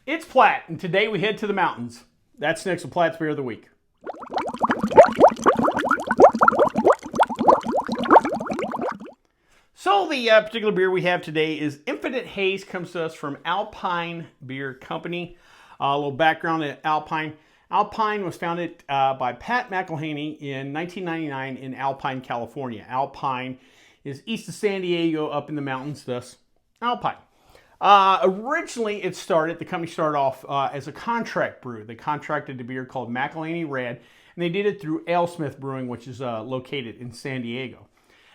It's Platt, and today we head to the mountains. That's next with Platt's Beer of the Week. So the particular beer we have today is Infinite Haze. Comes to us from Alpine Beer Company. A little background at Alpine. Alpine was founded by Pat McElhaney in 1999 in Alpine, California. Alpine is east of San Diego, up in the mountains, thus Alpine. Originally, the company started off as a contract brew. They contracted a beer called McElhaney Red, and they did it through AleSmith Brewing, which is located in San Diego.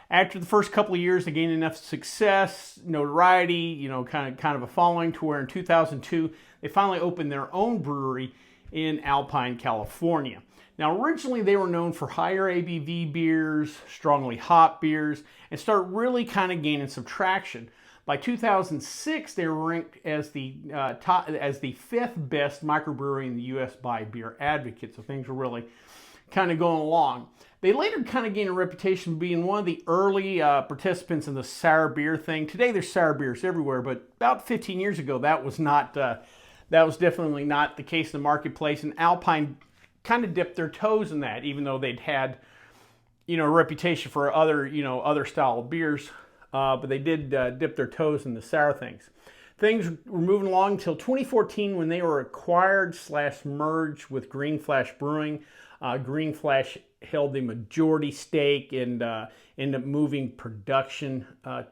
After the first couple of years, they gained enough success, notoriety, kind of a following to where in 2002, they finally opened their own brewery in Alpine, California. Now, originally they were known for higher ABV beers, strongly hopped beers, and started really kind of gaining some traction. By 2006, they were ranked as the fifth best microbrewery in the U.S. by Beer Advocate. So things were really kind of going along. They later kind of gained a reputation of being one of the early participants in the sour beer thing. Today there's sour beers everywhere, but about 15 years ago that was definitely not the case in the marketplace. And Alpine kind of dipped their toes in that, even though they'd had a reputation for other style of beers. But they did dip their toes in the sour things. Things were moving along until 2014 when they were acquired / merged with Green Flash Brewing. Green Flash held the majority stake and ended up moving production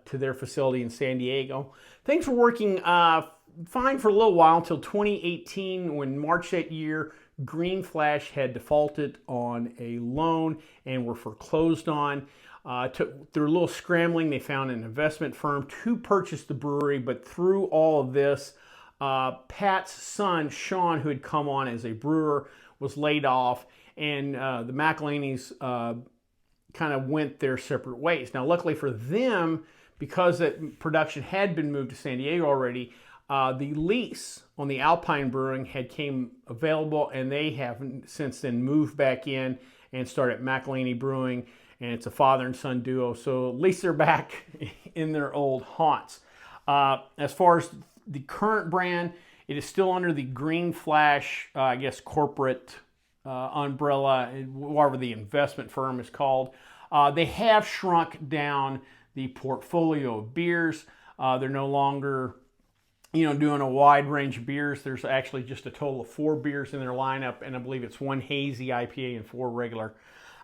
to their facility in San Diego. Things were working fine for a little while until 2018 when March that year, Green Flash had defaulted on a loan and were foreclosed on. Through a little scrambling, they found an investment firm to purchase the brewery, but through all of this, Pat's son, Sean, who had come on as a brewer, was laid off, and the McElhaney's kind of went their separate ways. Now, luckily for them, because that production had been moved to San Diego already, the lease on the Alpine Brewing had came available, and they have since then moved back in and started McElhaney Brewing, and it's a father and son duo, so at least they're back in their old haunts. As far as the current brand, it is still under the Green Flash, corporate umbrella, whatever the investment firm is called. They have shrunk down the portfolio of beers. They're no longer doing a wide range of beers. There's actually just a total of 4 beers in their lineup, and I believe it's 1 Hazy IPA and 4 regular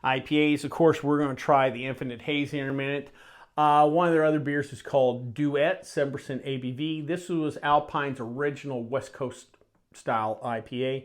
IPAs. Of course, we're going to try the Infinite Haze in a minute. One of their other beers is called Duet, 7% ABV. This was Alpine's original West Coast style IPA.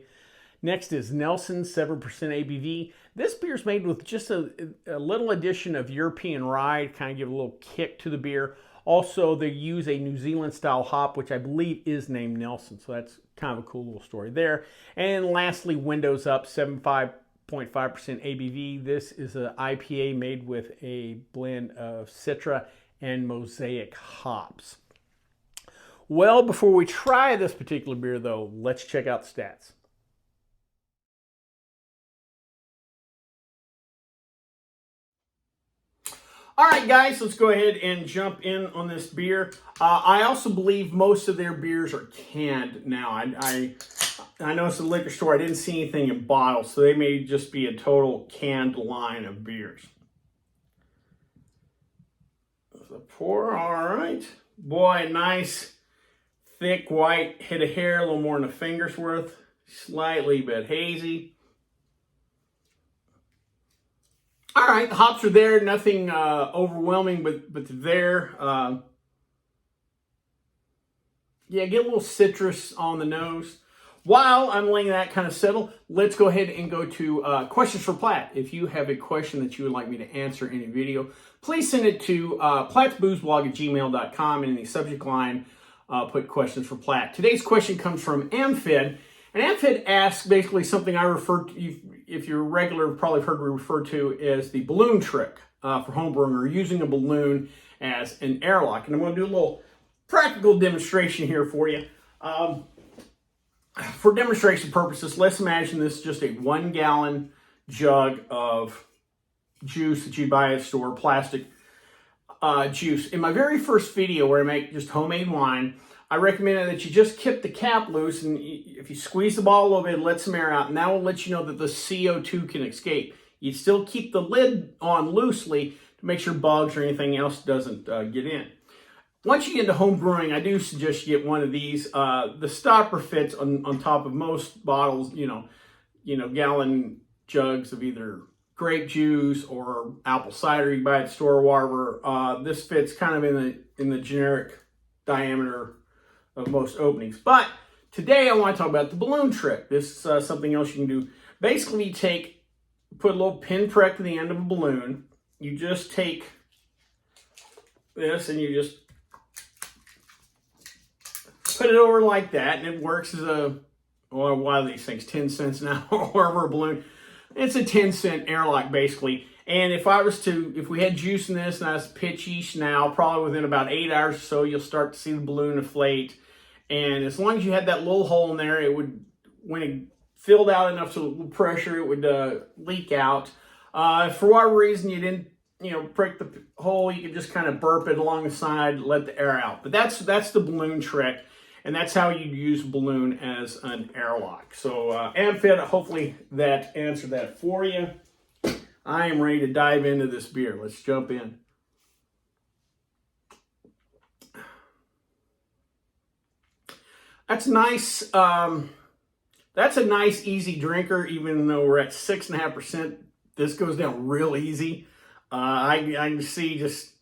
Next is Nelson, 7% ABV. This beer is made with just a little addition of European rye to kind of give a little kick to the beer. Also, they use a New Zealand style hop, which I believe is named Nelson. So that's kind of a cool little story there. And lastly, Windows Up, 75.5% ABV. This is an IPA made with a blend of Citra and Mosaic hops. Well, before we try this particular beer, though, let's check out the stats. All right, guys, let's go ahead and jump in on this beer. I also believe most of their beers are canned now. I noticed at the liquor store, I didn't see anything in bottles, so they may just be a total canned line of beers. The pour, all right. Boy, nice, thick, white head of hair, a little more than a finger's worth. Slightly bit hazy. All right, the hops are there, nothing overwhelming, but there. Get a little citrus on the nose. While I'm letting that kind of settle, let's go ahead and go to questions for Platt. If you have a question that you would like me to answer in a video, please send it to plattsboozblog@gmail.com, and in the subject line, put questions for Platt. Today's question comes from Amphid, and Amphid asks basically something I refer to, if you're regular, probably heard me refer to as the balloon trick for homebrewing, or using a balloon as an airlock. And I'm going to do a little practical demonstration here for you. For demonstration purposes, let's imagine this is just a 1 gallon jug of juice that you buy at a store, plastic juice. In my very first video where I make just homemade wine, I recommend that you just keep the cap loose, and if you squeeze the ball a little bit, let some air out, and that will let you know that the CO2 can escape. You still keep the lid on loosely to make sure bugs or anything else doesn't get in. Once you get into home brewing, I do suggest you get one of these. The stopper fits on top of most bottles, gallon jugs of either grape juice or apple cider you buy at the store or wherever. This fits kind of in the generic diameter of most openings. But today I want to talk about the balloon trick. This is something else you can do. Basically, you put a little pin prick to the end of a balloon. You just take this and you just put it over like that, and it works as what are these things, 10 cents now or wherever a balloon. It's a 10-cent airlock basically. And if we had juice in this and I was pitch yeast now, probably within about 8 hours or so, you'll start to see the balloon inflate. And as long as you had that little hole in there, when it filled out enough so pressure, it would leak out. If for whatever reason you didn't, prick the hole, you could just kind of burp it along the side, let the air out. But that's the balloon trick, and that's how you use a balloon as an airlock. So, Amphit, hopefully that answered that for you. I am ready to dive into this beer. Let's jump in. That's nice. That's a nice, easy drinker, even though we're at 6.5%. This goes down real easy. I can see just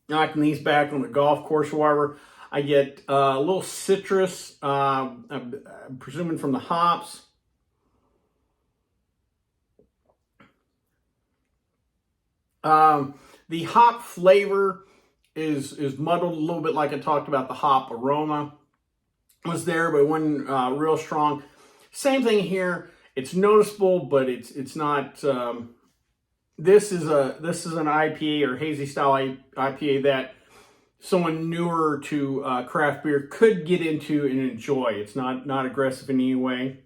knocking these back on the golf course or wherever. I get a little citrus, I'm presuming from the hops. The hop flavor is muddled a little bit, like I talked about. The hop aroma was there, but it wasn't real strong. Same thing here. It's noticeable, but it's not. This is an IPA or hazy style IPA that someone newer to craft beer could get into and enjoy. It's not aggressive in any way.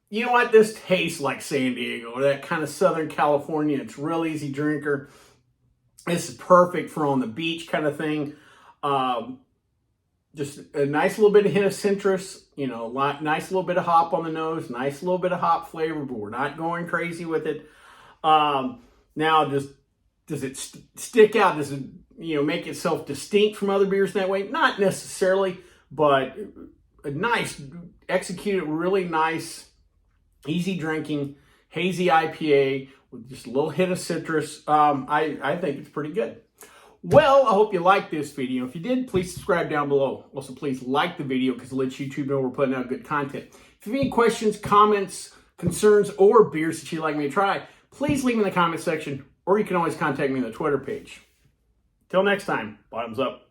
You know what? This tastes like San Diego or that kind of Southern California. It's real easy drinker. This is perfect for on the beach kind of thing. Just a nice little bit of hint of citrus, nice little bit of hop on the nose, nice little bit of hop flavor, but we're not going crazy with it. Now, does it stick out? Does it, make itself distinct from other beers that way? Not necessarily, but a nice, executed, really nice, easy drinking, hazy IPA with just a little hint of citrus. I think it's pretty good. Well, I hope you liked this video. If you did, please subscribe down below. Also, please like the video because it lets YouTube know we're putting out good content. If you have any questions, comments, concerns, or beers that you'd like me to try, please leave them in the comment section, or you can always contact me on the Twitter page. Till next time, bottoms up.